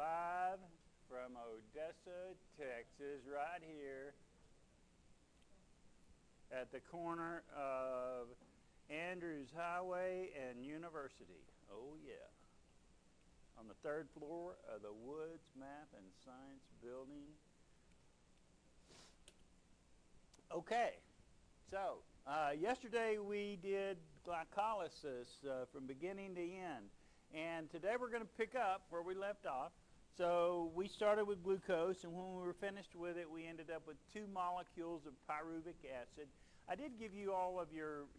live from Odessa, Texas, right here at the corner of Andrews Highway and University. Oh yeah. On the third floor of the Woods Map and Science Building. Okay, so yesterday we did glycolysis from beginning to end. And today we're going to pick up where we left off. So we started with glucose, and when we were finished with it, we ended up with 2 molecules of pyruvic acid. I did give you all of your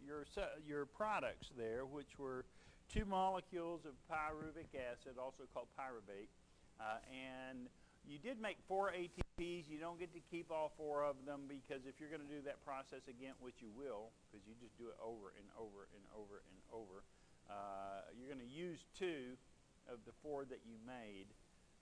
products there, which were 2 molecules of pyruvic acid, also called pyruvate. And you did make 4 ATPs. You don't get to keep all 4 of them, because if you're going to do that process again, which you will, because you just do it over and over and over and over, you're going to use 2 of the 4 that you made.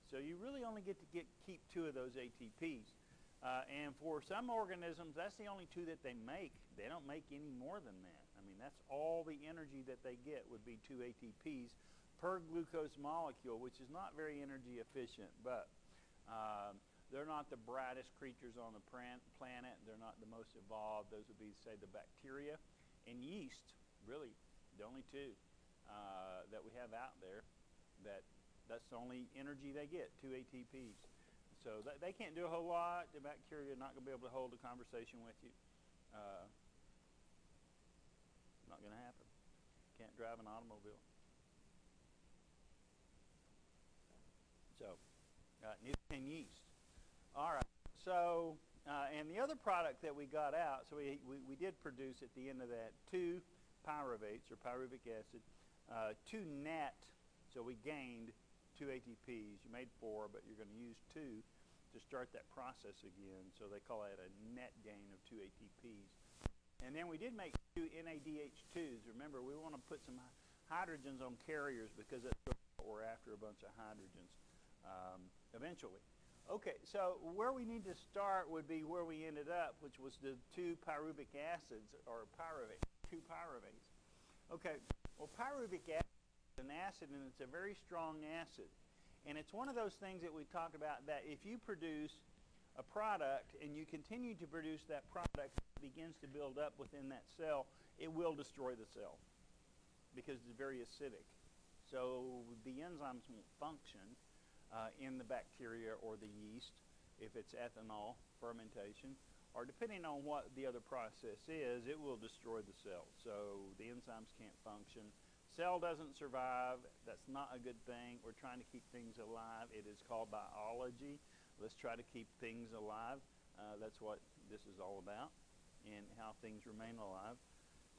So you really only get to keep 2 of those ATPs. And for some organisms, that's the only 2 that they make. They don't make any more than that. I mean, that's all the energy that they get would be 2 ATPs per glucose molecule, which is not very energy efficient. But they're not the brightest creatures on the planet. They're not the most evolved. Those would be, say, the bacteria and yeast, really, the only 2 that we have out there. That's the only energy they get, 2 ATPs. So they can't do a whole lot. The bacteria are not going to be able to hold a conversation with you. Not going to happen. Can't drive an automobile. So neither can yeast. All right. So and the other product that we got out, so we did produce at the end of that 2 pyruvates, or pyruvic acid, 2 net. So we gained 2 ATPs. You made 4, but you're going to use 2 to start that process again. So they call that a net gain of 2 ATPs. And then we did make 2 NADH2s. Remember, we want to put some hydrogens on carriers, because that's what we're after, a bunch of hydrogens eventually. Okay, so where we need to start would be where we ended up, which was the 2 pyruvic acids, or pyruvate, 2 pyruvates. Okay, well, pyruvic acid is an acid, and it's a very strong acid. And it's one of those things that we talked about, that if you produce a product and you continue to produce that product, it begins to build up within that cell, it will destroy the cell, because it's very acidic. So the enzymes won't function in the bacteria or the yeast if it's ethanol fermentation, or depending on what the other process is, it will destroy the cell. So the enzymes can't function. Cell doesn't survive. That's not a good thing. We're trying to keep things alive. It is called biology. Let's try to keep things alive. That's what this is all about, and how things remain alive.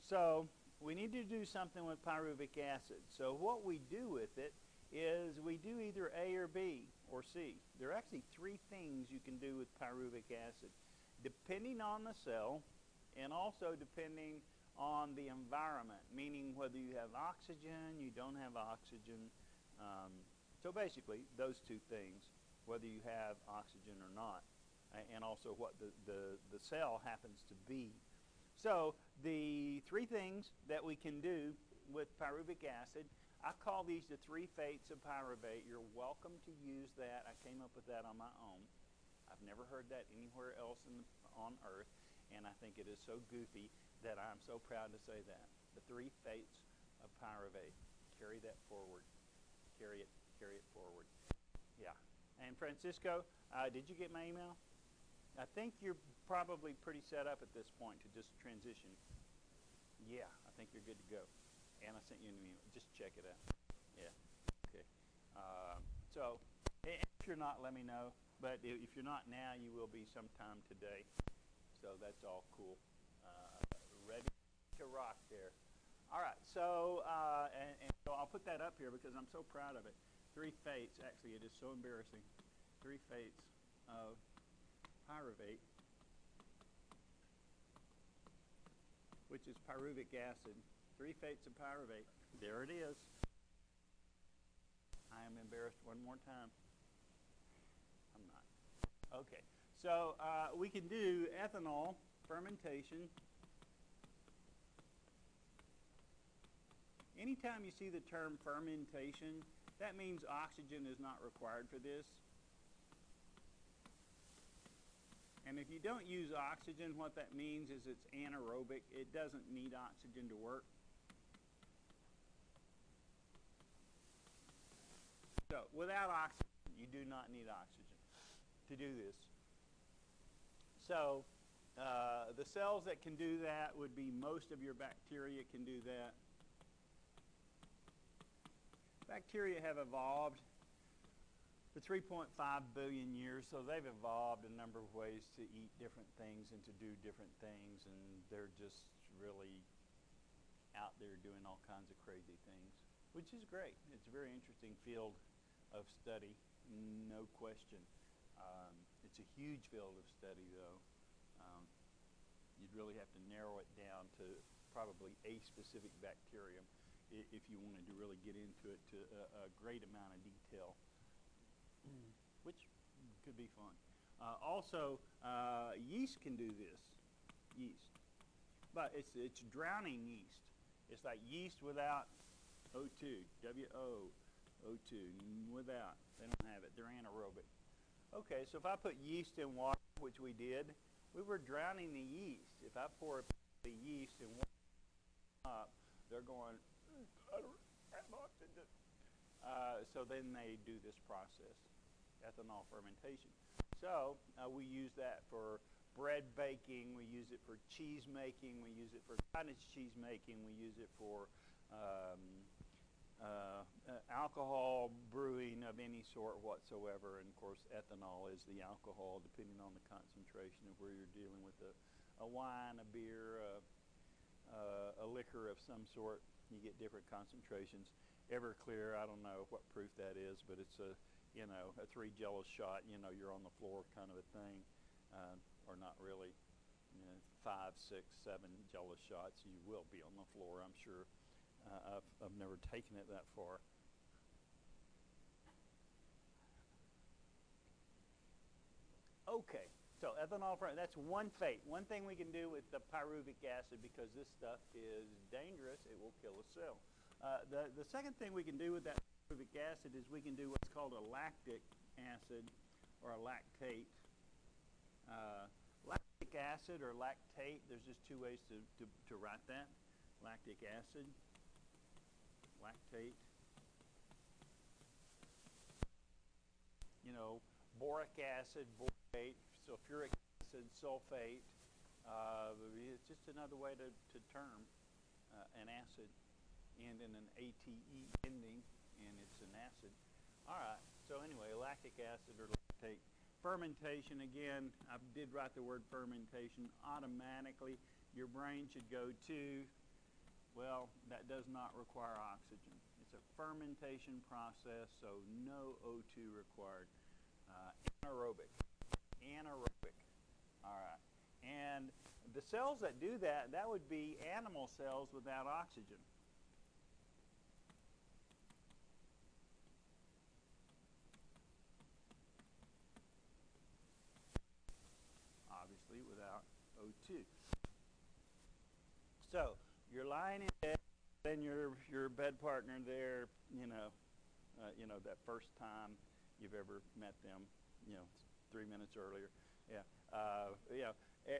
So we need to do something with pyruvic acid. So what we do with it is we do either A or B or C. There are actually 3 things you can do with pyruvic acid, depending on the cell, and also depending on the environment, meaning whether you have oxygen, you don't have oxygen. So basically, those 2 things, whether you have oxygen or not, and also what the cell happens to be. So the 3 things that we can do with pyruvic acid, I call these the 3 fates of pyruvate. You're welcome to use that. I came up with that on my own. I've never heard that anywhere else on Earth, and I think it is so goofy that I'm so proud to say that. The 3 fates of pyruvate. Carry that forward. Carry it forward. Yeah. And Francisco, did you get my email? I think you're probably pretty set up at this point to just transition. Yeah, I think you're good to go. And I sent you an email. Just check it out. Yeah. Okay. So if you're not, let me know. But if you're not now, you will be sometime today. So that's all cool. Ready to rock there. All right. So and so I'll put that up here because I'm so proud of it. 3 fates. Actually, it is so embarrassing. 3 fates of pyruvate, which is pyruvic acid. 3 fates of pyruvate. There it is. I am embarrassed one more time. I'm not. Okay. So we can do ethanol fermentation. Anytime you see the term fermentation, that means oxygen is not required for this. And if you don't use oxygen, what that means is it's anaerobic. It doesn't need oxygen to work. So without oxygen, you do not need oxygen to do this. So the cells that can do that would be most of your bacteria can do that. Bacteria have evolved for 3.5 billion years, so they've evolved a number of ways to eat different things and to do different things, and they're just really out there doing all kinds of crazy things, which is great. It's a very interesting field of study, no question. It's a huge field of study, though. You'd really have to narrow it down to probably a specific bacterium if you wanted to really get into it to a great amount of detail, which could be fun. Also, yeast can do this, yeast. But it's drowning yeast. It's like yeast without O2, W-O, O2, without. They don't have it. They're anaerobic. Okay, so if I put yeast in water, which we did, we were drowning the yeast. If I pour the yeast in water up, they're going, I don't have oxygen. So then they do this process, ethanol fermentation. So we use that for bread baking, we use it for cheese making, we use it for cottage cheese making, we use it for alcohol brewing of any sort whatsoever. And of course ethanol is the alcohol depending on the concentration of where you're dealing with a wine, a beer, a liquor of some sort. You get different concentrations. Everclear, I don't know what proof that is, but it's a 3 Jello shot, you're on the floor kind of a thing, or not really. 5, 6, 7 Jello shots, you will be on the floor, I'm sure. I've never taken it that far. Okay, so ethanol, that's one fate. One thing we can do with the pyruvic acid, because this stuff is dangerous, it will kill a cell. The second thing we can do with that pyruvic acid is we can do what's called a lactic acid or a lactate. Lactic acid or lactate, there's just two ways to write that. Lactic acid, lactate. Boric acid, borate, sulfuric acid, sulfate. It's just another way to term an acid, and in an ATE ending, and it's an acid. All right, so anyway, lactic acid or lactate. Fermentation, again, I did write the word fermentation. Automatically, your brain should go to, well, that does not require oxygen. It's a fermentation process, so no O2 required. Anaerobic. Anaerobic. All right. And the cells that do that, that would be animal cells without oxygen. Obviously without O2. So you're lying in bed, then your bed partner there, that first time you've ever met them, 3 minutes earlier,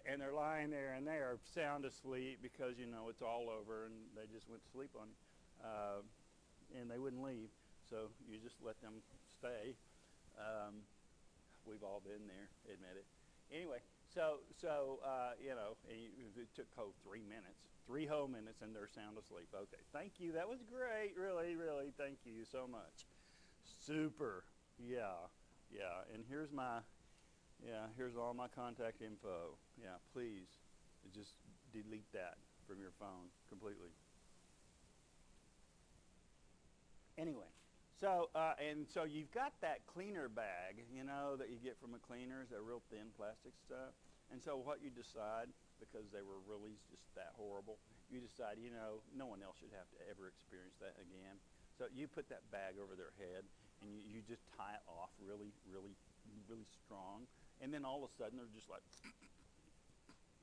and they're lying there and they are sound asleep because it's all over and they just went to sleep on you, and they wouldn't leave, so you just let them stay. We've all been there, admit it. Anyway, so it took 3 minutes, 3 whole minutes, and they're sound asleep. Okay, thank you. That was great. Really, really, thank you so much. Super. Yeah. And here's all my contact info. Yeah, please, just delete that from your phone completely. Anyway. So you've got that cleaner bag, that you get from a cleaner, is that real thin plastic stuff. And so what you decide, because they were really just that horrible, you decide, no one else should have to ever experience that again. So you put that bag over their head and you just tie it off really, really, really strong. And then all of a sudden they're just like,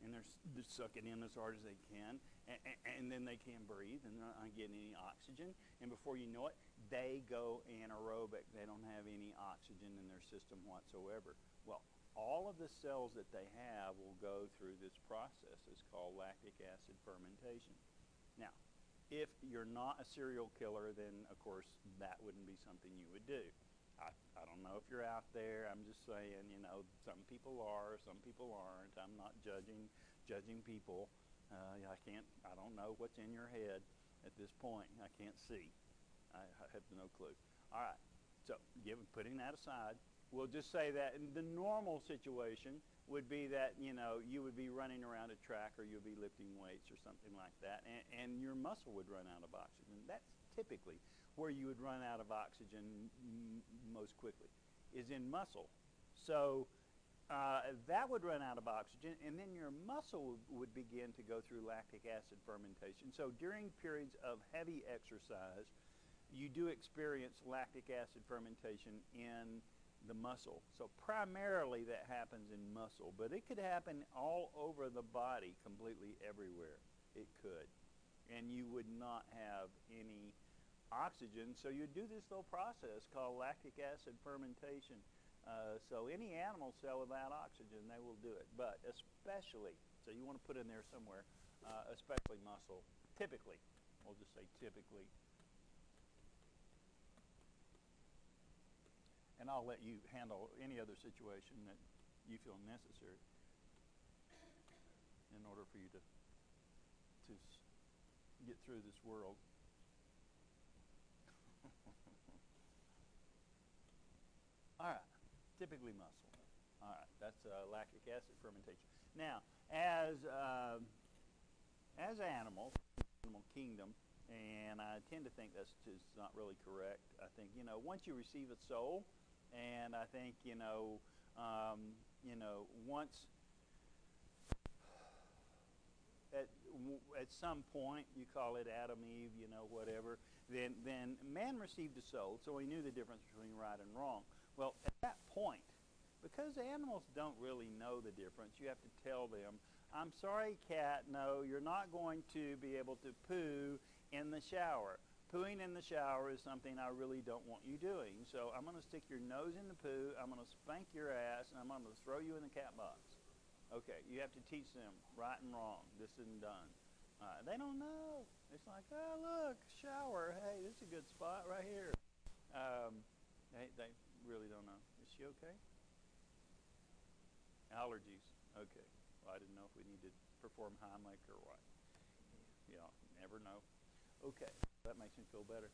and they're sucking in as hard as they can, and then they can't breathe and they're not getting any oxygen. And before you know it, they go anaerobic. They don't have any oxygen in their system whatsoever. Well, all of the cells that they have will go through this process. It's called lactic acid fermentation. Now, if you're not a serial killer, then of course that wouldn't be something you would do. I don't know if you're out there. I'm just saying, you know, some people are, some people aren't. I'm not judging people. I don't know what's in your head at this point. I can't see. I have no clue. All right. So putting that aside, we'll just say that in the normal situation would be that, you know, you would be running around a track or you'll be lifting weights or something like that, and your muscle would run out of oxygen. That's typically where you would run out of oxygen most quickly, is in muscle. So that would run out of oxygen, and then your muscle would begin to go through lactic acid fermentation. So during periods of heavy exercise, you do experience lactic acid fermentation in the muscle. So primarily that happens in muscle, but it could happen all over the body, completely everywhere. It could. And you would not have any oxygen, so you do this little process called lactic acid fermentation. So any animal cell without oxygen, they will do it. But especially, so you want to put in there somewhere, especially muscle, typically, we'll just say typically. And I'll let you handle any other situation that you feel necessary in order for you to get through this world. All right, typically muscle. All right, that's lactic acid fermentation. Now, as animals, animal kingdom, and I tend to think that's just not really correct. I think, you know, once you receive a soul, and I think, once at some point, you call it Adam, Eve, you know, whatever, then man received a soul, so he knew the difference between right and wrong. Well, at that point, because animals don't really know the difference, you have to tell them, I'm sorry, cat, no, you're not going to be able to poo in the shower. Pooing in the shower is something I really don't want you doing. So I'm going to stick your nose in the poo, I'm going to spank your ass, and I'm going to throw you in the cat box. Okay, you have to teach them right and wrong, this and done. They don't know. It's like, oh, look, shower. Hey, this is a good spot right here. They really don't know. Is she okay? Allergies. Okay. Well, I didn't know if we need to perform Heimlich or what. Yeah, never know. Okay, that makes me feel better.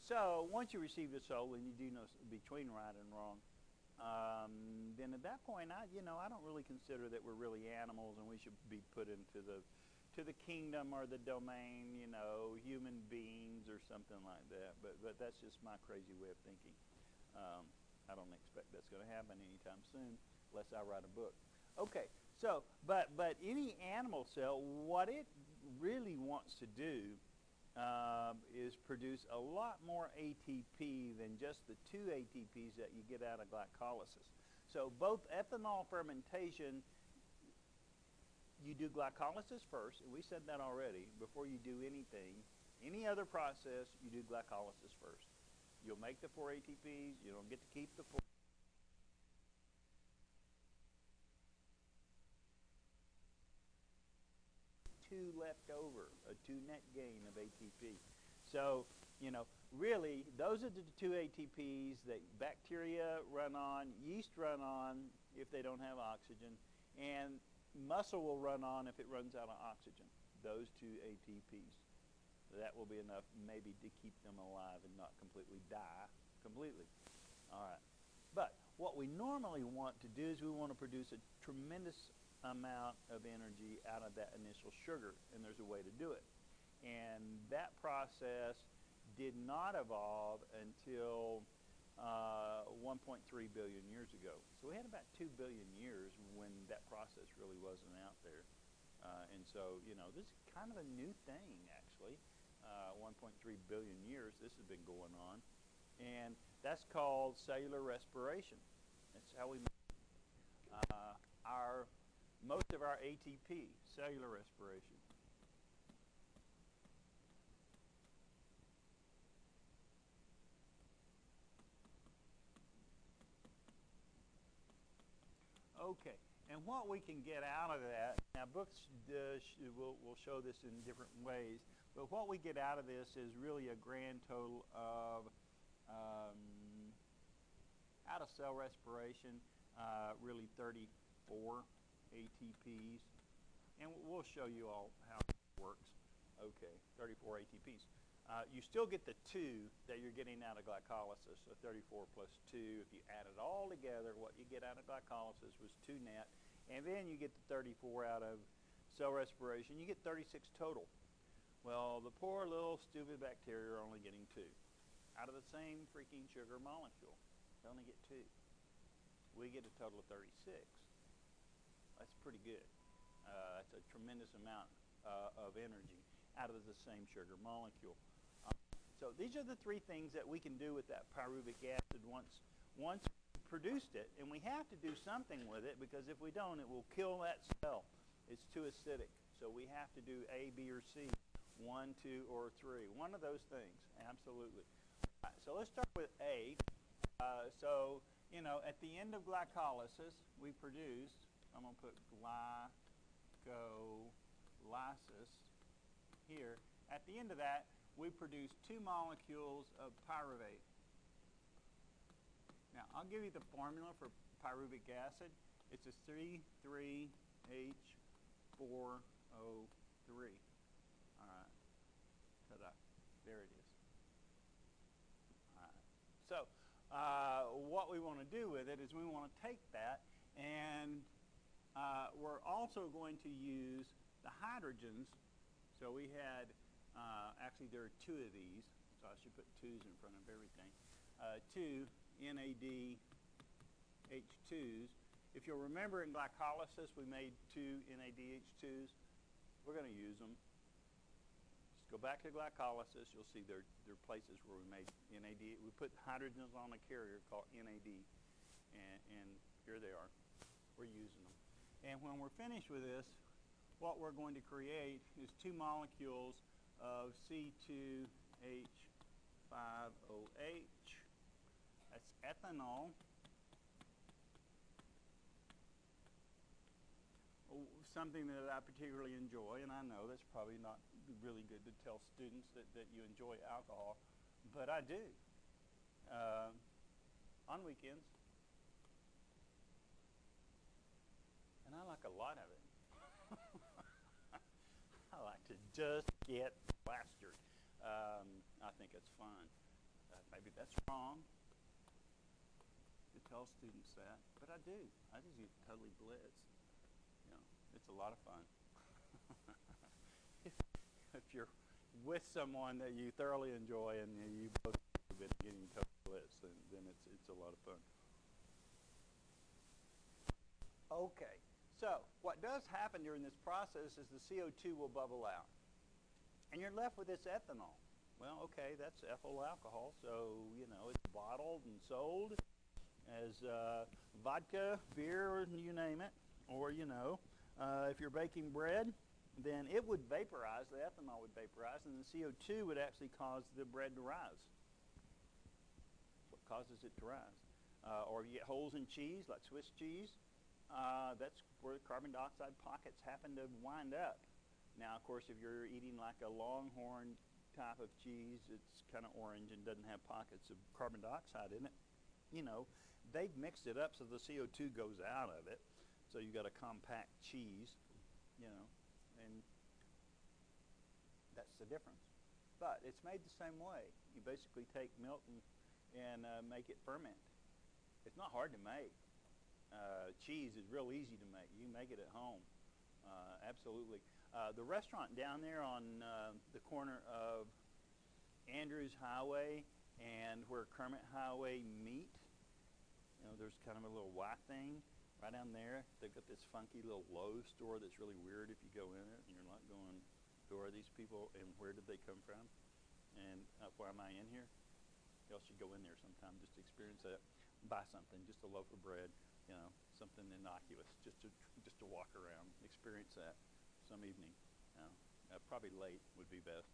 So once you receive the soul and you do know between right and wrong, then at that point, I don't really consider that we're really animals and we should be put into the kingdom or the domain, you know, human beings or something like that. But that's just my crazy way of thinking. I don't expect that's going to happen anytime soon unless I write a book. Okay, so but any animal cell, what it really wants to do is produce a lot more ATP than just the 2 ATPs that you get out of glycolysis. So both ethanol fermentation, you do glycolysis first, and we said that already. Before you do anything, any other process, you do glycolysis first. You'll make the 4 ATPs, you don't get to keep the 4. Two left over, a 2 net gain of ATP. So, you know, really, those are the 2 ATPs that bacteria run on, yeast run on if they don't have oxygen, and muscle will run on if it runs out of oxygen. Those 2 ATPs. That will be enough maybe to keep them alive and not completely die completely. All right. But what we normally want to do is we want to produce a tremendous amount of energy out of that initial sugar, and there's a way to do it. And that process did not evolve until 1.3 billion years ago. So we had about 2 billion years when that process really wasn't out there. And so, you know, this is kind of a new thing, actually. 1.3 billion years this has been going on. And that's called cellular respiration. That's how we most of our ATP, cellular respiration. Okay, and what we can get out of that, now books will show this in different ways, but what we get out of this is really a grand total of, out of cell respiration, really 34 ATPs, and we'll show you all how it works. Okay, 34 ATPs. You still get the 2 that you're getting out of glycolysis, so 34 plus 2. If you add it all together, what you get out of glycolysis was 2 net, and then you get the 34 out of cell respiration. You get 36 total. Well, the poor little stupid bacteria are only getting 2 out of the same freaking sugar molecule. They only get 2. We get a total of 36. That's pretty good. That's a tremendous amount of energy out of the same sugar molecule. So these are the 3 things that we can do with that pyruvic acid once we've produced it. And we have to do something with it, because if we don't, it will kill that cell. It's too acidic. So we have to do A, B, or C, 1, 2, or 3. One of those things, absolutely. All right, so let's start with A. So, you know, at the end of glycolysis, we produced, I'm going to put glycolysis here. At the end of that, we produce 2 molecules of pyruvate. Now, I'll give you the formula for pyruvic acid. It's a 3,3H4O3. All right. Ta-da. There it is. All right. So, what we want to do with it is we want to take that, and we're also going to use the hydrogens. So we had, actually there are 2 of these, so I should put 2's in front of everything. 2 NADH2s. If you'll remember, in glycolysis we made 2 NADH2s. We're going to use them. Just go back to glycolysis. You'll see there are places where we made NAD. We put hydrogens on a carrier called NAD, and here they are. We're using them. And when we're finished with this, what we're going to create is 2 molecules of C2H5OH. That's ethanol. Something that I particularly enjoy, and I know that's probably not really good to tell students that you enjoy alcohol, but I do. On weekends. And I like a lot of it. I like to just get plastered. I think it's fun. Maybe that's wrong to tell students that, but I do. I just get totally blitzed. You know, it's a lot of fun. if you're with someone that you thoroughly enjoy and you both have been getting totally blitzed, then it's a lot of fun. Okay. So what does happen during this process is the CO2 will bubble out. And you're left with this ethanol. Well, okay, that's ethyl alcohol, so, you know, it's bottled and sold as vodka, beer, you name it. Or, you know, if you're baking bread, then it would vaporize, the ethanol would vaporize, and the CO2 would actually cause the bread to rise. That's what causes it to rise. Or you get holes in cheese, like Swiss cheese. That's where the carbon dioxide pockets happen to wind up. Now, of course, if you're eating like a Longhorn type of cheese, it's kind of orange and doesn't have pockets of carbon dioxide in it. You know, they've mixed it up so the CO2 goes out of it. So you've got a compact cheese, you know, and that's the difference. But it's made the same way. You basically take milk and make it ferment. It's not hard to make. Cheese is real easy to make. You can make it at home. Absolutely. The restaurant down there on the corner of Andrews Highway and where Kermit Highway meet, you know, there's kind of a little white thing right down there. They've got this funky little Lowe's store that's really weird if you go in it and you're not going, who are these people and where did they come from? And why am I in here? Y'all should go in there sometime just to experience that. Buy something, just a loaf of bread, you know, something innocuous, just to walk around, experience that some evening. You know, probably late would be best.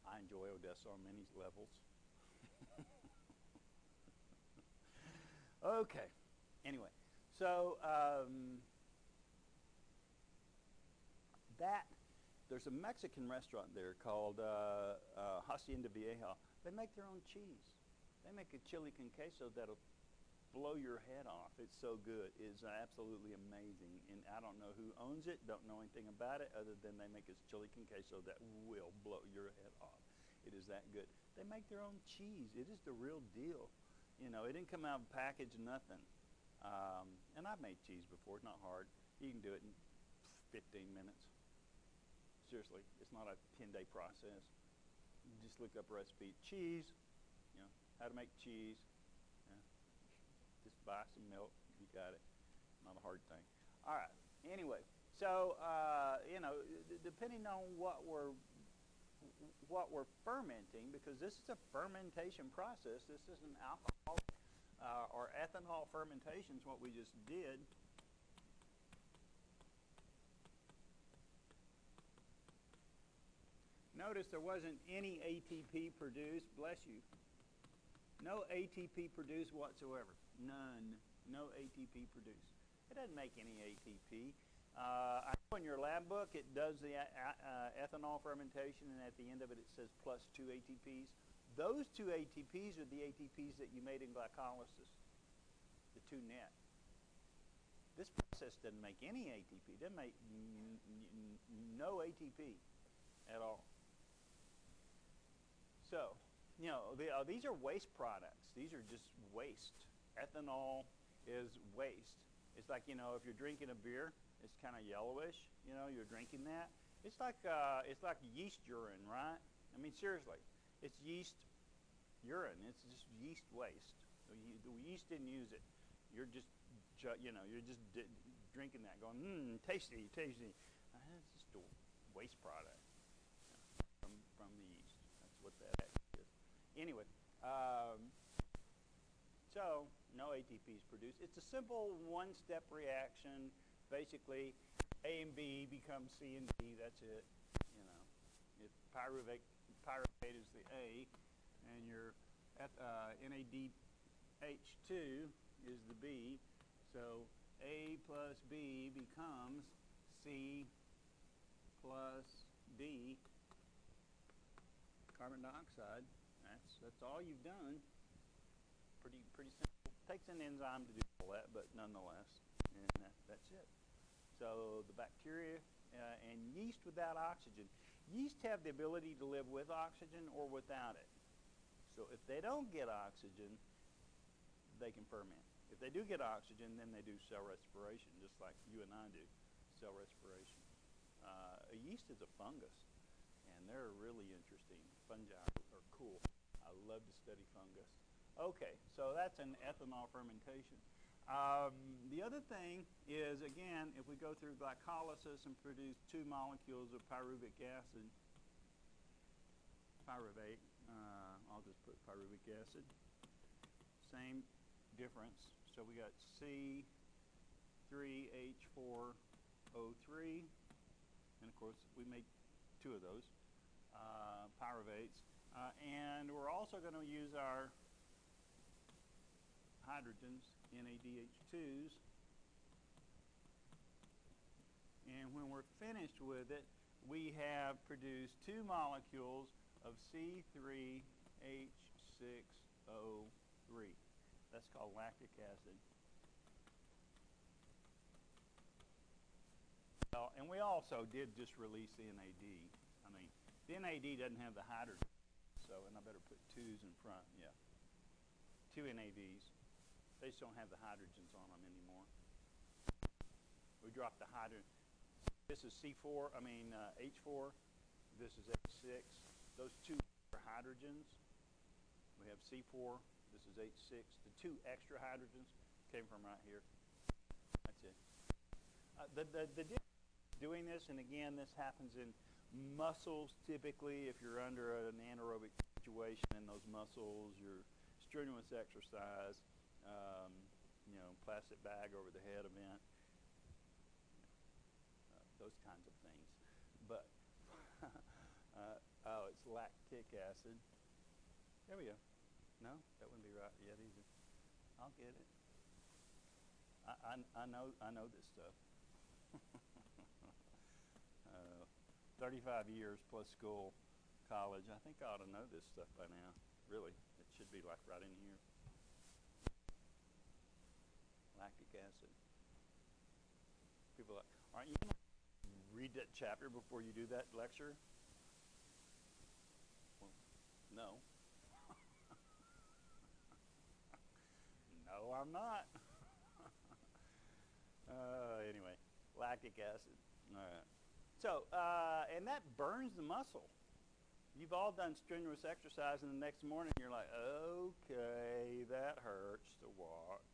I enjoy Odessa on many levels. Okay. Anyway, so that there's a Mexican restaurant there called Hacienda Vieja. They make their own cheese. They make a chili con queso that'll blow your head off. It's so good. It's absolutely amazing. And I don't know who owns it, don't know anything about it, other than they make this chili con queso that will blow your head off. It is that good. They make their own cheese. It is the real deal. You know, it didn't come out of a package, nothing. And I've made cheese before. It's not hard. You can do it in 15 minutes. Seriously, it's not a 10-day process. You just look up recipe. Cheese, you know, how to make cheese. Yeah. Just buy some milk. You got it. Not a hard thing. All right. Anyway, so, you know, depending on what we're fermenting, because this is a fermentation process. This isn't alcohol or ethanol fermentation is what we just did. Notice there wasn't any ATP produced. Bless you. No ATP produced whatsoever. None. No ATP produced. It doesn't make any ATP. I know in your lab book it does the ethanol fermentation, and at the end of it it says plus 2 ATPs. Those 2 ATPs are the ATPs that you made in glycolysis, the 2 net. This process doesn't make any ATP. It doesn't make no ATP at all. So, you know, these are waste products. These are just waste. Ethanol is waste. It's like, you know, if you're drinking a beer, it's kind of yellowish. You know, you're drinking that. It's like yeast urine, right? I mean, seriously, it's yeast urine. It's just yeast waste. The yeast didn't use it. You're just, you know, you're just drinking that, going, tasty, tasty. It's just a waste product from the yeast. That's what that actually is. Anyway, so no ATP is produced. It's a simple one-step reaction. Basically, A and B becomes C and D. That's it. You know, pyruvate is the A, and your NADH2 is the B. So A plus B becomes C plus D. Carbon dioxide. That's all you've done. Pretty simple. Takes an enzyme to do all that, but nonetheless, and that's it. So the bacteria and yeast without oxygen. Yeast have the ability to live with oxygen or without it. So if they don't get oxygen, they can ferment. If they do get oxygen, then they do cell respiration, just like you and I do, cell respiration. A yeast is a fungus, and they're really interesting. Fungi are cool. I love to study fungus. Okay, so that's an ethanol fermentation. The other thing is, again, if we go through glycolysis and produce 2 molecules of pyruvic acid, pyruvate, I'll just put pyruvic acid, same difference. So we got C3H4O3, and of course we made 2 of those pyruvates. And we're also going to use our hydrogens, NADH2s. And when we're finished with it, we have produced 2 molecules of C3H6O3. That's called lactic acid. Well, and we also did just release the NAD. I mean, the NAD doesn't have the hydrogen, so, and I better put 2's in front, yeah. 2 NADs. They just don't have the hydrogens on them anymore. We dropped the hydrogen. This is H4. This is H6. Those 2 are hydrogens. We have C4. This is H6. The 2 extra hydrogens came from right here. That's it. The difference doing this, and again, this happens in muscles typically. If you're under an anaerobic situation in those muscles, your strenuous exercise, you know, plastic bag over the head event, those kinds of things. But oh, it's lactic acid. There we go. No, that wouldn't be right yet either. I'll get it. I know this stuff. 35 years plus school, college. I think I ought to know this stuff by now. Really, it should be like right in here. Lactic acid. People are like, aren't you going to read that chapter before you do that lecture? Well, no. No, I'm not. Anyway, lactic acid. All right. So, and that burns the muscle. You've all done strenuous exercise, and the next morning you're like, okay, that hurts to walk,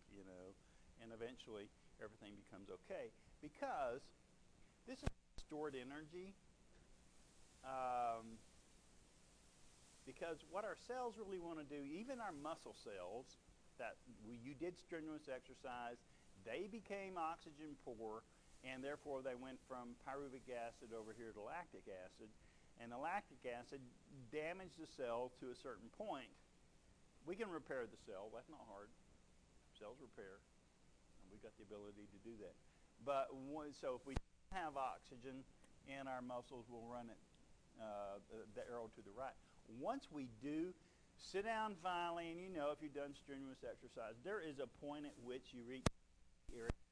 and eventually everything becomes okay because this is stored energy. Because what our cells really want to do, even our muscle cells, you did strenuous exercise, they became oxygen poor, and therefore they went from pyruvic acid over here to lactic acid. And the lactic acid damaged the cell to a certain point. We can repair the cell. That's not hard. Cells repair. And we've got the ability to do that. But so if we have oxygen in our muscles, we'll run it, the arrow to the right. Once we do, sit down finally, and if you've done strenuous exercise, there is a point at which you reach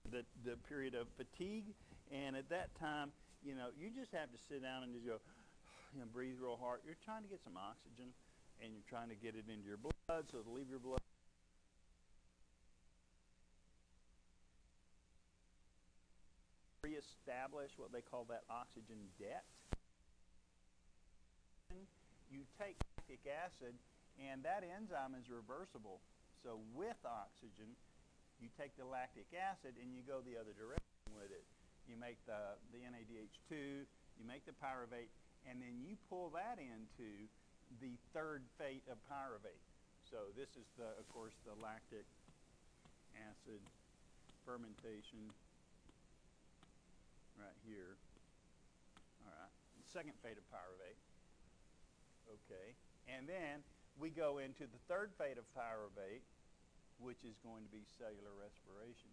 the period of fatigue, and at that time, you just have to sit down and just go, breathe real hard. You're trying to get some oxygen, and you're trying to get it into your blood, so it'll leave your blood. Reestablish what they call that oxygen debt. You take lactic acid, and that enzyme is reversible. So with oxygen, you take the lactic acid and you go the other direction with it. You make the NADH2, you make the pyruvate, and then you pull that into the third fate of pyruvate. So this is, of course, the lactic acid fermentation right here. All right, the second fate of pyruvate. Okay, and then we go into the third fate of pyruvate, which is going to be cellular respiration.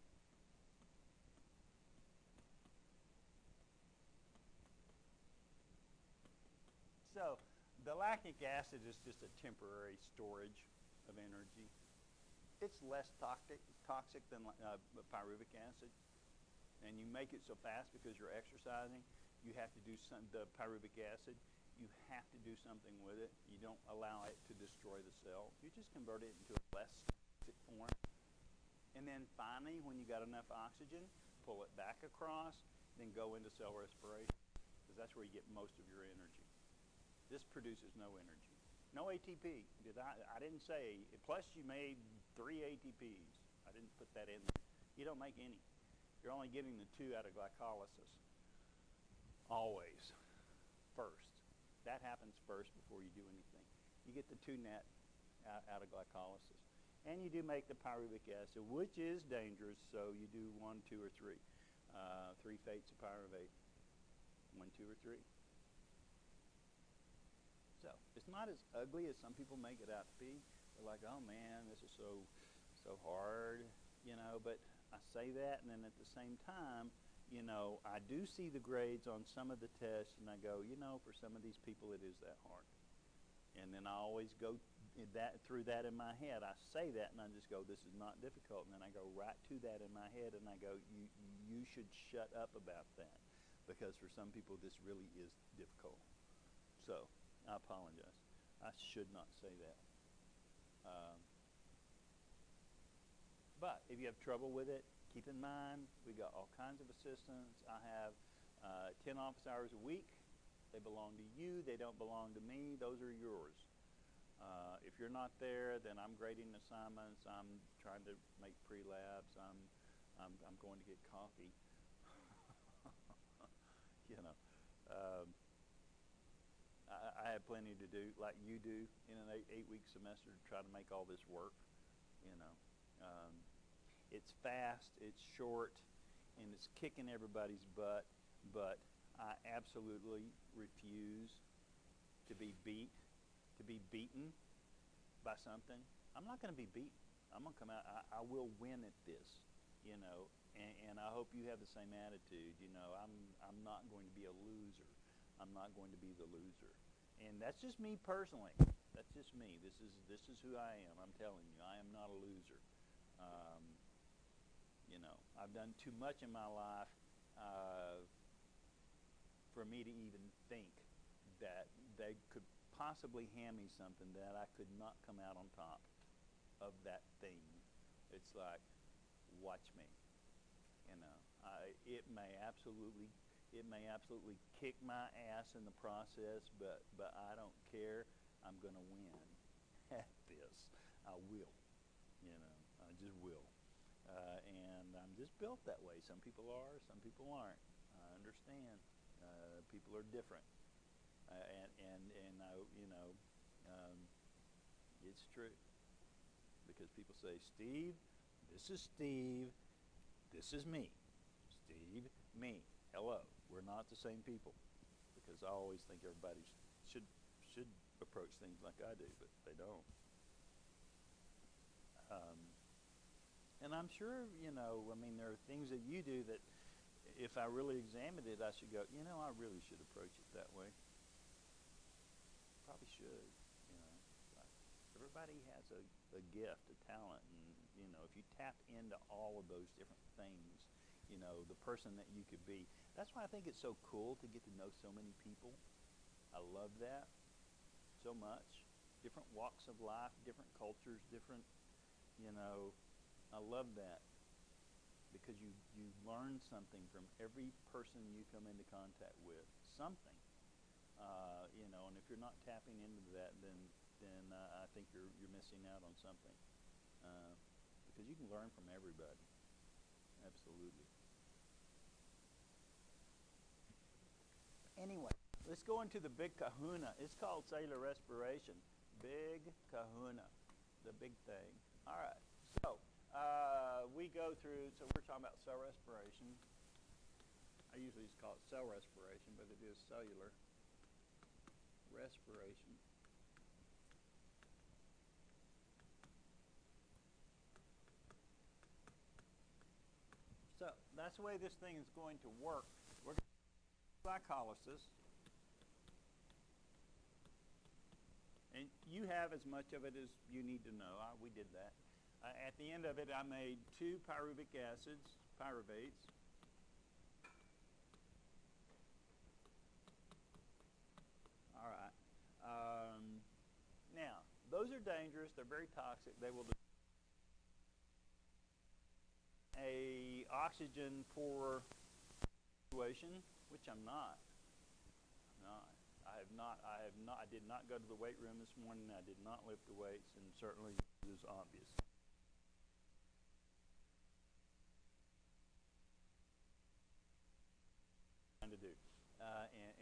So the lactic acid is just a temporary storage of energy. It's less toxic than pyruvic acid, and you make it so fast because you're exercising. You have to do the pyruvic acid. You have to do something with it. You don't allow it to destroy the cell. You just convert it into a less toxic form. And then finally, when you got enough oxygen, pull it back across, then go into cell respiration, because that's where you get most of your energy. This produces no energy. No ATP. I didn't say, plus you made 3 ATPs. I didn't put that in there. You don't make any. You're only getting the 2 out of glycolysis. Always. First. That happens first before you do anything. You get the 2 net out of glycolysis. And you do make the pyruvic acid, which is dangerous, so you do 1, 2, or 3. 3 fates of pyruvate. 1, 2, or 3. So it's not as ugly as some people make it out to be. They're like, oh man, this is so hard, but I say that, and then at the same time, I do see the grades on some of the tests, and I go, for some of these people it is that hard. And then I always go through that in my head. I say that, and I just go, this is not difficult. And then I go right to that in my head, and I go, you should shut up about that, because for some people this really is difficult. So I apologize. I should not say that. But if you have trouble with it, keep in mind, we got all kinds of assistants. I have 10 office hours a week. They belong to you. They don't belong to me. Those are yours. If you're not there, then I'm grading assignments. I'm trying to make pre-labs. I'm going to get coffee. I have plenty to do, like you do, in an 8-week semester to try to make all this work. It's fast, it's short, and it's kicking everybody's butt, but I absolutely refuse to be beaten by something. I'm not going to be beaten. I'm going to come out. I will win at this, and I hope you have the same attitude. You know, I'm not going to be a loser. I'm not going to be the loser. And that's just me personally. That's just me. This is who I am. I'm telling you, I am not a loser. Um, you know, I've done too much in my life for me to even think that they could possibly hand me something that I could not come out on top of that thing. It's like, watch me. You know, it may absolutely kick my ass in the process, but I don't care. I'm going to win at this. I will. You know, I just will. And I'm just built that way. Some people are, some people aren't. I understand. People are different. And I, you know, um, it's true. Because people say, Steve, this is Steve, this is me. Steve, me. Hello. We're not the same people. Because I always think everybody should approach things like I do, but they don't. And I'm sure, you know, I mean, there are things that you do that if I really examined it, I should go, you know, I really should approach it that way. Probably should, you know. Like everybody has a gift, a talent, and, you know, if you tap into all of those different things, you know, the person that you could be. That's why I think it's so cool to get to know so many people. I love that so much. Different walks of life, different cultures, different, you know, I love that because you learn something from every person you come into contact with, something, you know, and if you're not tapping into that, then I think you're missing out on something because you can learn from everybody, absolutely. Anyway, let's go into the big kahuna. It's called cellular respiration. Big kahuna, the big thing. All right, so we go through, so we're talking about cell respiration. I usually just call it cell respiration, but it is cellular respiration. So that's the way this thing is going to work. We're going to do glycolysis, and you have as much of it as you need to know. We did that. At the end of it, I made 2 pyruvic acids, pyruvates. All right. Now, those are dangerous. They're very toxic. They will a oxygen poor situation, which I'm not. Not. I have not. I have not. I did not go to the weight room this morning. I did not lift the weights, and certainly it is obvious. To do,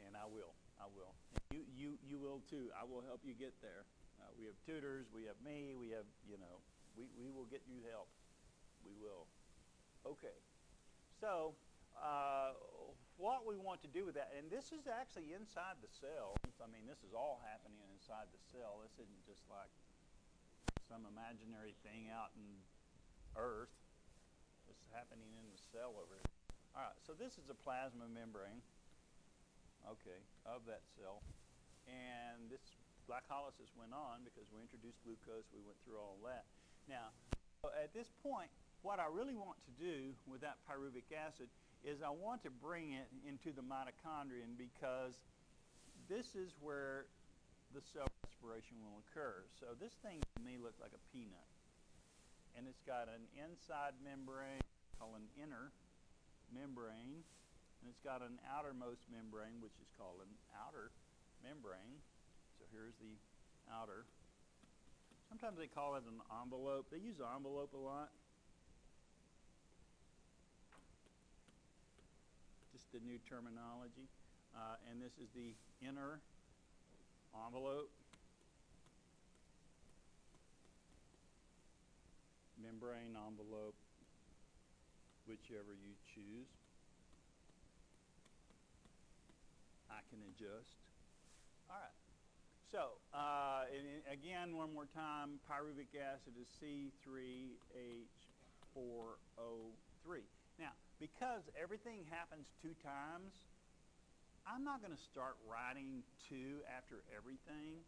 and I will. I will. You will too. I will help you get there. We have tutors. We have me. We have, you know, we will get you help. We will. Okay. So what we want to do with that, and this is actually inside the cell. I mean, this is all happening inside the cell. This isn't just like some imaginary thing out in Earth. It's happening in the cell over here. All right, so this is a plasma membrane, okay, of that cell. And this glycolysis went on because we introduced glucose. We went through all that. Now, at this point, what I really want to do with that pyruvic acid is I want to bring it into the mitochondrion because this is where the cell respiration will occur. So this thing to me looks like a peanut. And it's got an inside membrane called an inner membrane, and it's got an outermost membrane, which is called an outer membrane. So here's the outer. Sometimes they call it an envelope. They use envelope a lot. Just the new terminology. And this is the inner envelope. Membrane, envelope, whichever you choose. I can adjust. All right. So, and again, one more time, pyruvic acid is C3H4O3. Now, because everything happens 2 times, I'm not going to start writing 2 after everything.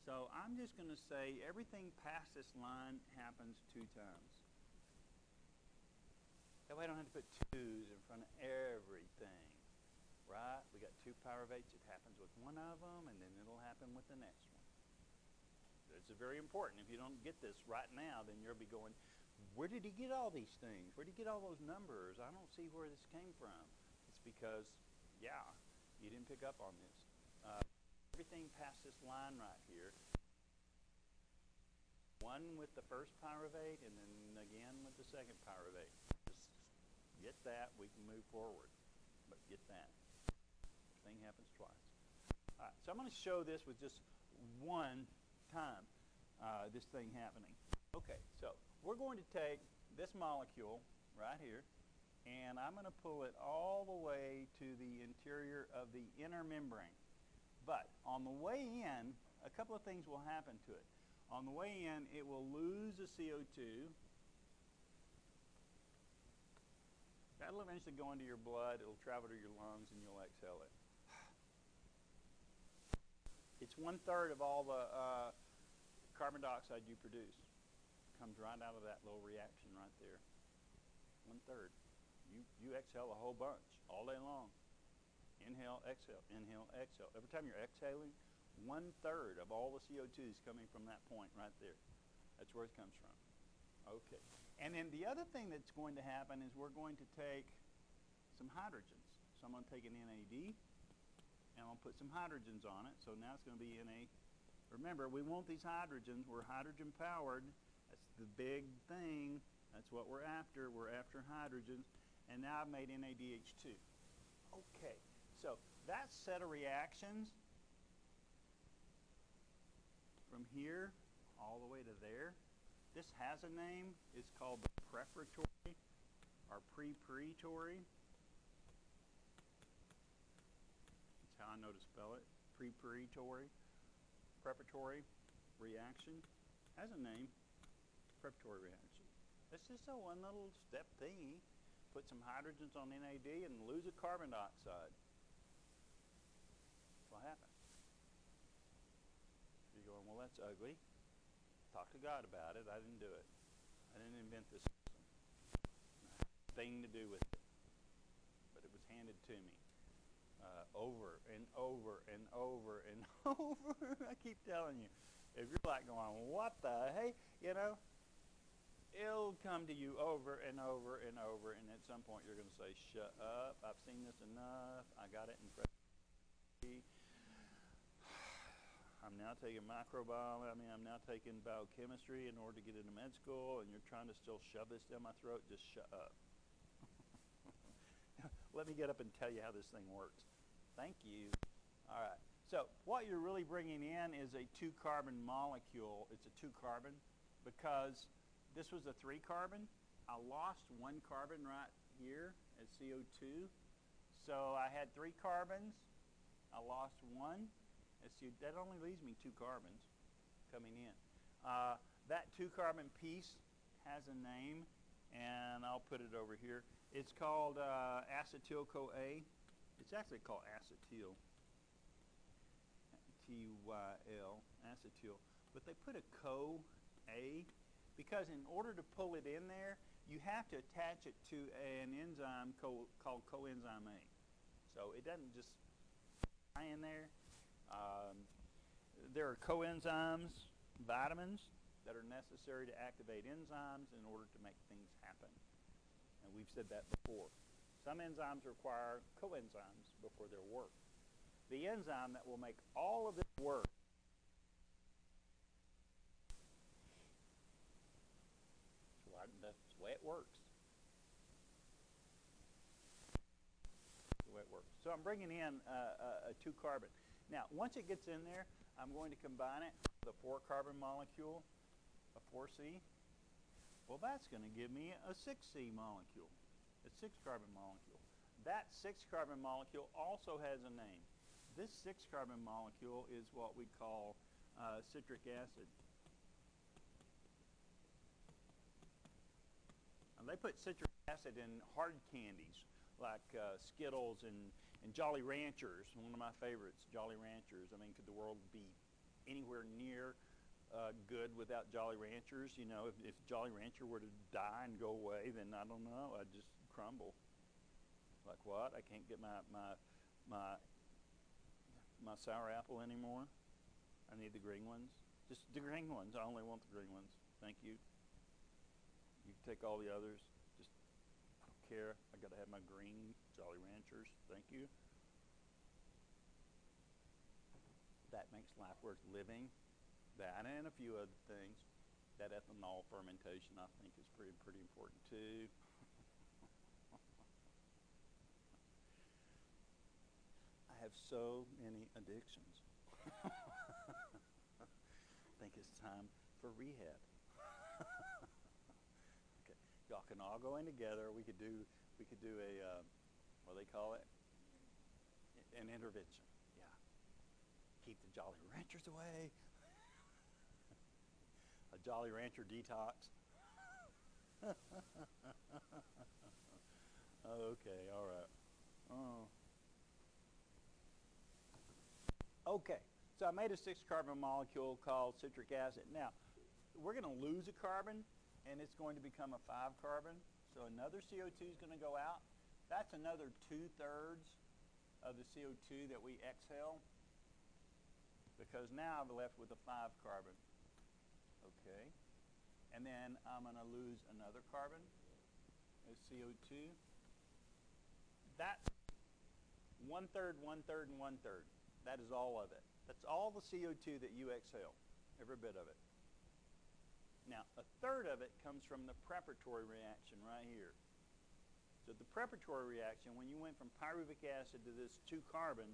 So I'm just going to say everything past this line happens 2 times. That way I don't have to put 2's in front of everything, right? We got 2 pyruvates. It happens with one of them, and then it'll happen with the next one. It's very important. If you don't get this right now, then you'll be going, where did he get all these things? Where did he get all those numbers? I don't see where this came from. It's because, yeah, you didn't pick up on this. Everything past this line right here, one with the first pyruvate and then again with the second pyruvate. Just get that, we can move forward. But get that. The thing happens twice. All right, so I'm going to show this with just one time, this thing happening. Okay, so we're going to take this molecule right here, and I'm going to pull it all the way to the interior of the inner membrane. But on the way in, a couple of things will happen to it. On the way in, it will lose the CO2. That'll eventually go into your blood. It'll travel to your lungs, and you'll exhale it. It's 1/3 of all the carbon dioxide you produce. Comes right out of that little reaction right there. 1/3. You exhale a whole bunch all day long. Inhale, exhale, inhale, exhale. Every time you're exhaling, 1/3 of all the CO2 is coming from that point right there. That's where it comes from. Okay. And then the other thing that's going to happen is we're going to take some hydrogens. So I'm going to take an NAD, and I'm going to put some hydrogens on it. So now it's going to be Na. Remember, we want these hydrogens. We're hydrogen powered. That's the big thing. That's what we're after. We're after hydrogens. And now I've made NADH2. Okay. So that set of reactions from here all the way to there, this has a name. It's called the preparatory or preparatory. That's how I know to spell it. Preparatory reaction has a name. Preparatory reaction. It's just a one little step thingy. Put some hydrogens on NAD and lose a carbon dioxide. That's what happened. You're going, well, that's ugly. Talk to God about it. I didn't do it. I didn't invent this system. Thing to do with it. But it was handed to me over and over and over and over. I keep telling you. If you're like going, what the hey, you know, it'll come to you over and over and over, and at some point you're going to say, shut up. I've seen this enough. I got it in front of me. I'm now taking microbiology. I'm now taking biochemistry in order to get into med school, and you're trying to still shove this down my throat. Just shut up. Let me get up and tell you how this thing works. Thank you. All right. So what you're really bringing in is a 2-carbon molecule. It's a 2-carbon because this was a 3-carbon. I lost 1 carbon right here as CO2. So I had 3 carbons. I lost 1. That only leaves me 2 carbons coming in. That 2-carbon piece has a name, and I'll put it over here. It's called acetyl-CoA. It's actually called acetyl. T-Y-L, acetyl. But they put a Co-A because in order to pull it in there, you have to attach it to an enzyme called coenzyme A. So it doesn't just fly in there. There are coenzymes, vitamins, that are necessary to activate enzymes in order to make things happen. And we've said that before. Some enzymes require coenzymes before their work. The enzyme that will make all of this work that's the way it works. That's the way it works. So I'm bringing in a 2-carbon. Now, once it gets in there, I'm going to combine it with a 4-carbon molecule, a 4C. Well, that's going to give me a 6C molecule, a 6-carbon molecule. That 6-carbon molecule also has a name. This 6-carbon molecule is what we call citric acid. Now, they put citric acid in hard candies like Skittles and Jolly Ranchers, one of my favorites, Jolly Ranchers. I mean, could the world be anywhere near good without Jolly Ranchers? You know, if Jolly Rancher were to die and go away, then I don't know, I'd just crumble. Like what? I can't get my sour apple anymore. I need the green ones. Just the green ones. I only want the green ones. Thank you. You can take all the others. Just, I don't care. I got to have my green Jolly Ranchers. Thank you. That makes life worth living. That and a few other things. That ethanol fermentation, I think, is pretty important too. I have so many addictions. I think it's time for rehab. Okay, y'all can all go in together. We could do a what do they call it? An intervention. Yeah. Keep the Jolly Ranchers away. A Jolly Rancher detox. Okay, all right. Oh. Okay, so I made a 6-carbon molecule called citric acid. Now, we're going to lose a carbon, and it's going to become a 5-carbon. So another CO2 is going to go out. That's another 2/3 of the CO2 that we exhale, because now I'm left with a 5-carbon. Okay, and then I'm going to lose another carbon as CO2. That's 1/3, 1/3, and 1/3. That is all of it. That's all the CO2 that you exhale, every bit of it. Now, 1/3 of it comes from the preparatory reaction right here. So the preparatory reaction, when you went from pyruvic acid to this 2-carbon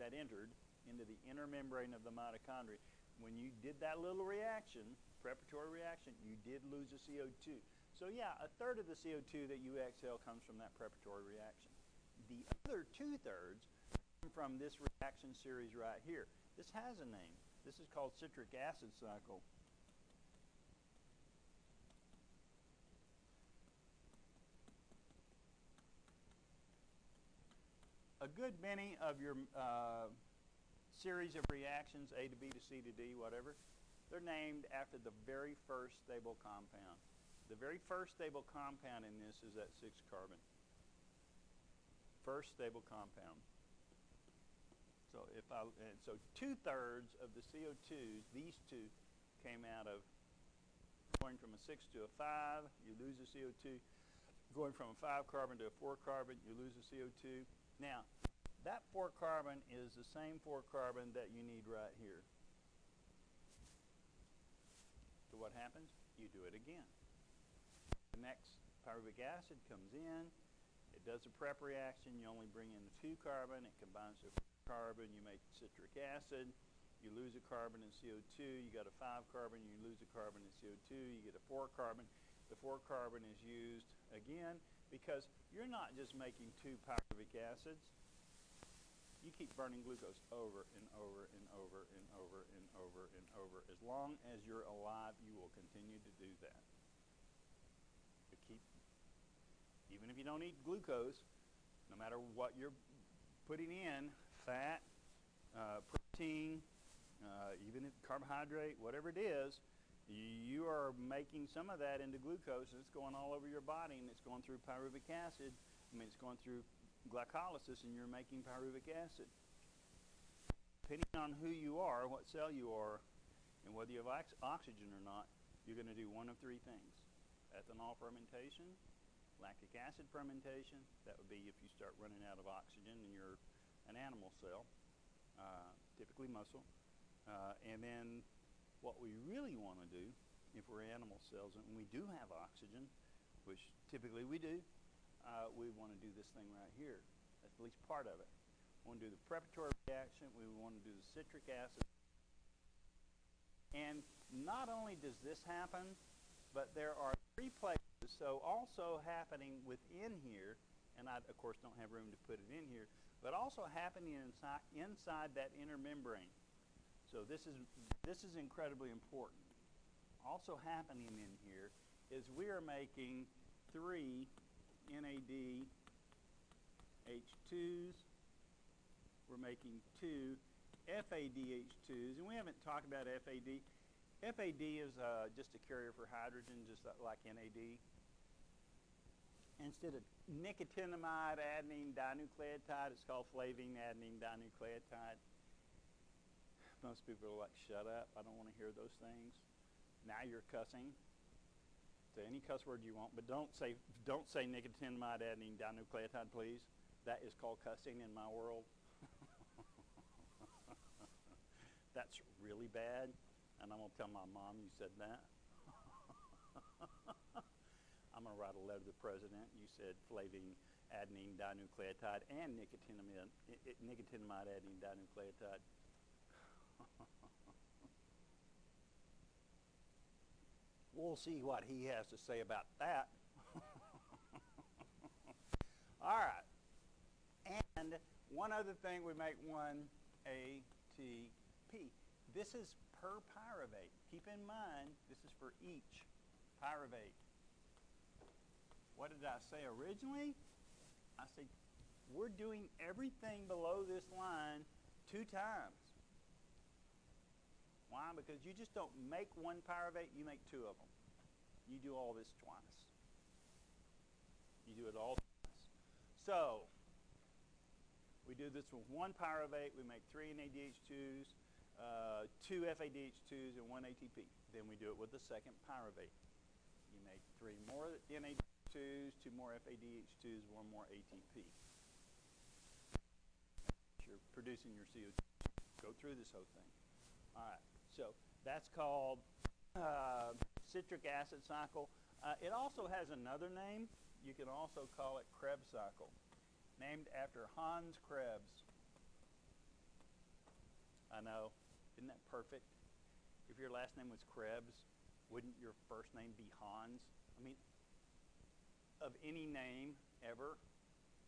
that entered into the inner membrane of the mitochondria, when you did that little reaction, preparatory reaction, you did lose a CO2. So yeah, 1/3 of the CO2 that you exhale comes from that preparatory reaction. The other 2/3 come from this reaction series right here. This has a name. This is called citric acid cycle. A good many of your series of reactions, A to B to C to D, whatever, they're named after the very first stable compound. The very first stable compound in this is that 6-carbon. First stable compound. So so 2/3 of the CO2s, these two, came out of going from a 6 to a 5, you lose the CO2. Going from a 5-carbon to a 4-carbon, you lose the CO2. Now, that 4-carbon is the same 4-carbon that you need right here. So what happens? You do it again. The next pyruvic acid comes in. It does a prep reaction. You only bring in the 2-carbon. It combines to a carbon. You make citric acid. You lose a carbon in CO2. You got a 5-carbon. You lose a carbon in CO2. You get a 4-carbon. The 4-carbon is used again because you're not just making 2 pyruvic acids. You keep burning glucose over and over and over and over and over and over. As long as you're alive, you will continue to do that. Even if you don't eat glucose, no matter what you're putting in, fat, protein, even if carbohydrate, whatever it is, you are making some of that into glucose, and it's going all over your body, and it's going through pyruvic acid. It's going through glycolysis, and you're making pyruvic acid. Depending on who you are, what cell you are, and whether you have oxygen or not, you're going to do one of 3 things. Ethanol fermentation, lactic acid fermentation. That would be if you start running out of oxygen and you're an animal cell, typically muscle. And then what we really want to do, if we're animal cells and we do have oxygen, which typically we do, we want to do this thing right here, at least part of it. We want to do the preparatory reaction. We want to do the citric acid. And not only does this happen, but there are 3 places. So also happening within here, and I, of course, don't have room to put it in here, but also happening inside that inner membrane. So this is incredibly important. Also happening in here is we are making 3 NAD H2s. We're making 2 FADH2s, and we haven't talked about FAD. FAD is just a carrier for hydrogen, just like NAD. Instead of nicotinamide adenine dinucleotide, it's called flavine adenine dinucleotide. Most people are like, shut up, I don't want to hear those things. Now you're cussing. Say any cuss word you want, but don't say nicotinamide adenine dinucleotide, please. That is called cussing in my world. That's really bad, and I'm going to tell my mom you said that. I'm going to write a letter to the president. You said flavine adenine dinucleotide and nicotinamide adenine dinucleotide. We'll see what he has to say about that. All right. And one other thing, we make 1 ATP. This is per pyruvate. Keep in mind, this is for each pyruvate. What did I say originally? I said we're doing everything below this line 2 times. Why? Because you just don't make 1 pyruvate, you make 2 of them. You do all this twice. You do it all twice. So, we do this with 1 pyruvate, we make 3 NADH2s, 2 FADH2s, and 1 ATP. Then we do it with the second pyruvate. You make 3 more NADH2s, 2 more FADH2s, 1 more ATP. You're producing your CO2. Go through this whole thing. All right. So that's called citric acid cycle. It also has another name. You can also call it Krebs cycle, named after Hans Krebs. I know. Isn't that perfect? If your last name was Krebs, wouldn't your first name be Hans? I mean, of any name ever,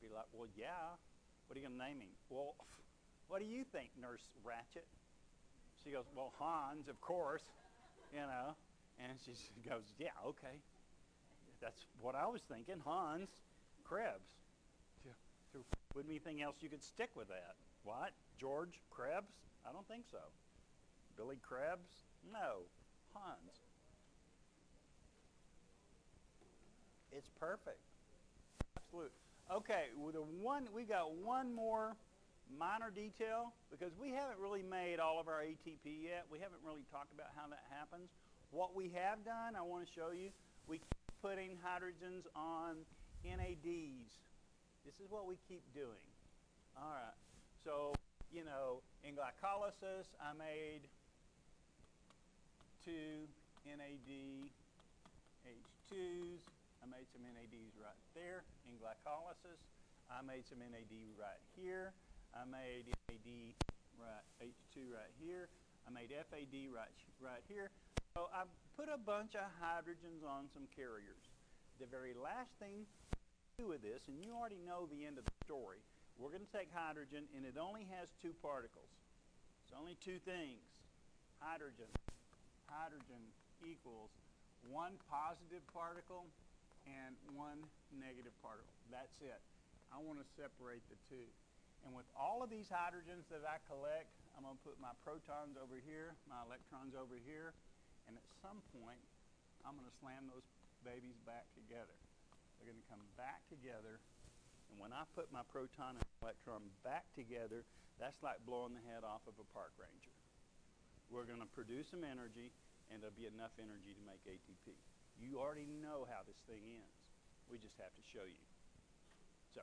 be like, well, yeah. What are you going to name him? Well, what do you think, Nurse Ratchet? She goes, well, Hans, of course, you know. And she goes, yeah, okay. That's what I was thinking, Hans Krebs. There wouldn't be anything else you could stick with that. What? George Krebs? I don't think so. Billy Krebs? No. Hans. It's perfect. Absolutely. Okay, we got one more minor detail, because we haven't really made all of our ATP yet. We haven't really talked about how that happens. What we have done, I want to show you, we keep putting hydrogens on NADs. This is what we keep doing. All right. So, you know, in glycolysis, I made 2 NADH2s. I made some NADs right there. In glycolysis, I made some NAD right here. I made NAD H2 right here. I made FAD right here. So I put a bunch of hydrogens on some carriers. The very last thing to do with this, and you already know the end of the story, we're going to take hydrogen, and it only has 2 particles. It's only 2 things. Hydrogen equals 1 positive particle and 1 negative particle. That's it. I want to separate the 2. And with all of these hydrogens that I collect, I'm going to put my protons over here, my electrons over here, and at some point, I'm going to slam those babies back together. They're going to come back together, and when I put my proton and electron back together, that's like blowing the head off of a park ranger. We're going to produce some energy, and there'll be enough energy to make ATP. You already know how this thing ends. We just have to show you. So,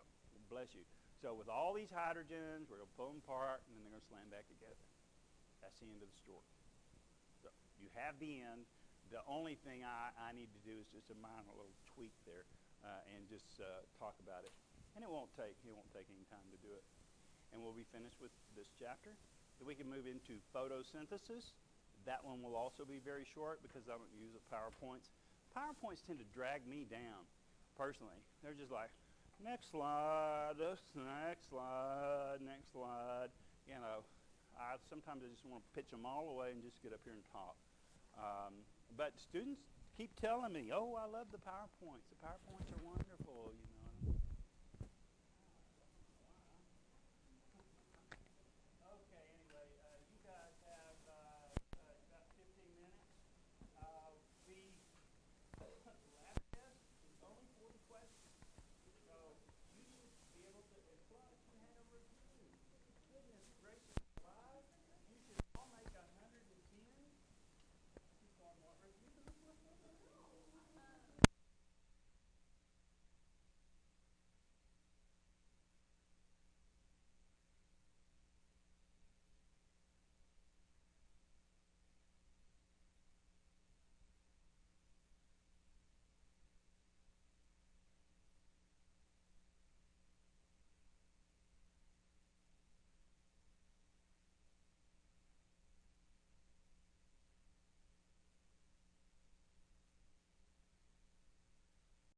bless you. So with all these hydrogens, we're going to pull them apart, and then they're going to slam back together. That's the end of the story. So you have the end. The only thing I need to do is just a minor little tweak there and just talk about it. And it won't take any time to do it. And we'll be finished with this chapter. Then we can move into photosynthesis. That one will also be very short because I don't use the PowerPoints. PowerPoints tend to drag me down, personally. They're just like, next slide, next slide, next slide. You know, sometimes I just want to pitch them all away and just get up here and talk. But students keep telling me, oh, I love the PowerPoints. The PowerPoints are wonderful.